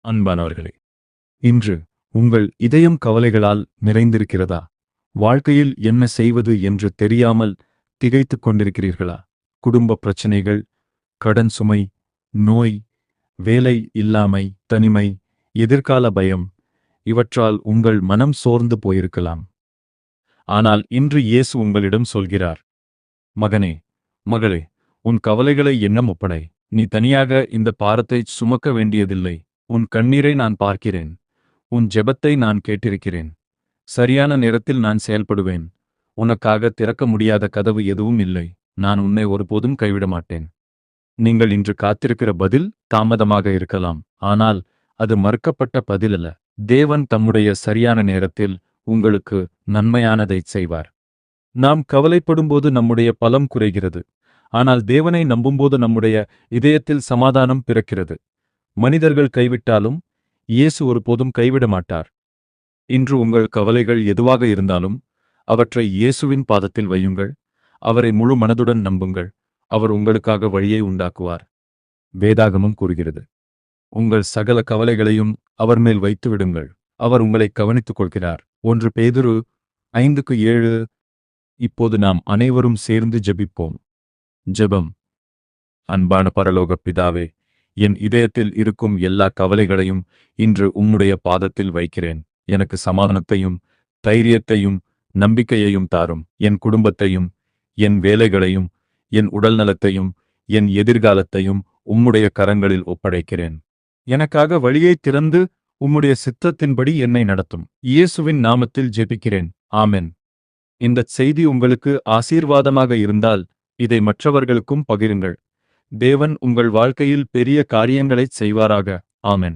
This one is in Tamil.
அன்பானவர்களே, இன்று உங்கள் இதயம் கவலைகளால் நிறைந்திருக்கிறதா? வாழ்க்கையில் என்ன செய்வது என்று தெரியாமல் திகைத்துக் கொண்டிருக்கிறீர்களா? குடும்ப பிரச்சனைகள், கடன் சுமை, நோய், வேலை இல்லாமை, தனிமை, எதிர்கால பயம், இவற்றால் உங்கள் மனம் சோர்ந்து போயிருக்கலாம். ஆனால் இன்று இயேசு உங்களிடம் சொல்கிறார், மகனே, மகளே, உன் கவலைகளை என்னிடம் ஒப்படை. நீ தனியாக இந்த பாரத்தை சுமக்க வேண்டியதில்லை. உன் கண்ணீரை நான் பார்க்கிறேன். உன் ஜெபத்தை நான் கேட்டிருக்கிறேன். சரியான நேரத்தில் நான் செயல்படுவேன். உனக்காக திறக்க முடியாத கதவு எதுவும் இல்லை. நான் உன்னை ஒருபோதும் கைவிட மாட்டேன். நீங்கள் இன்று காத்திருக்கிற பதில் தாமதமாக இருக்கலாம், ஆனால் அது மறுக்கப்பட்ட பதில் அல்ல. தேவன் தம்முடைய சரியான நேரத்தில் உங்களுக்கு நன்மையானதைச் செய்வார். நாம் கவலைப்படும்போது நம்முடைய பலம் குறைகிறது. ஆனால் தேவனை நம்பும்போது நம்முடைய இதயத்தில் சமாதானம் பிறக்கிறது. மனிதர்கள் கைவிட்டாலும் இயேசு ஒருபோதும் கைவிட மாட்டார். இன்று உங்கள் கவலைகள் எதுவாக இருந்தாலும் அவற்றை இயேசுவின் பாதத்தில் வையுங்கள். அவரை முழு மனதுடன் நம்புங்கள். அவர் உங்களுக்காக வழியை உண்டாக்குவார். வேதாகமம் கூறுகிறது, உங்கள் சகல கவலைகளையும் அவர் மேல் வைத்து விடுங்கள். அவர் உங்களை கவனித்துக் கொள்கிறார். 1 பேதுரு 5:7. இப்போது நாம் அனைவரும் சேர்ந்து ஜெபிப்போம். ஜெபம். அன்பான பரலோக பிதாவே, என் இதயத்தில் இருக்கும் எல்லா கவலைகளையும் இன்று உம்முடைய பாதத்தில் வைக்கிறேன். எனக்கு சமாதானத்தையும் தைரியத்தையும் நம்பிக்கையையும் தாரும். என் குடும்பத்தையும் என் வேலைகளையும் என் உடல் நலத்தையும் என் எதிர்காலத்தையும் உம்முடைய கரங்களில் ஒப்படைக்கிறேன். எனக்காக வழியை திறந்து உம்முடைய சித்தத்தின்படி என்னை நடத்தும். இயேசுவின் நாமத்தில் ஜெபிக்கிறேன். ஆமென். இந்த செய்தி உங்களுக்கு ஆசீர்வாதமாக இருந்தால் இதை மற்றவர்களுக்கும் பகிருங்கள். தேவன் உங்கள் வாழ்க்கையில் பெரிய காரியங்களைச் செய்வாராக. ஆமென்.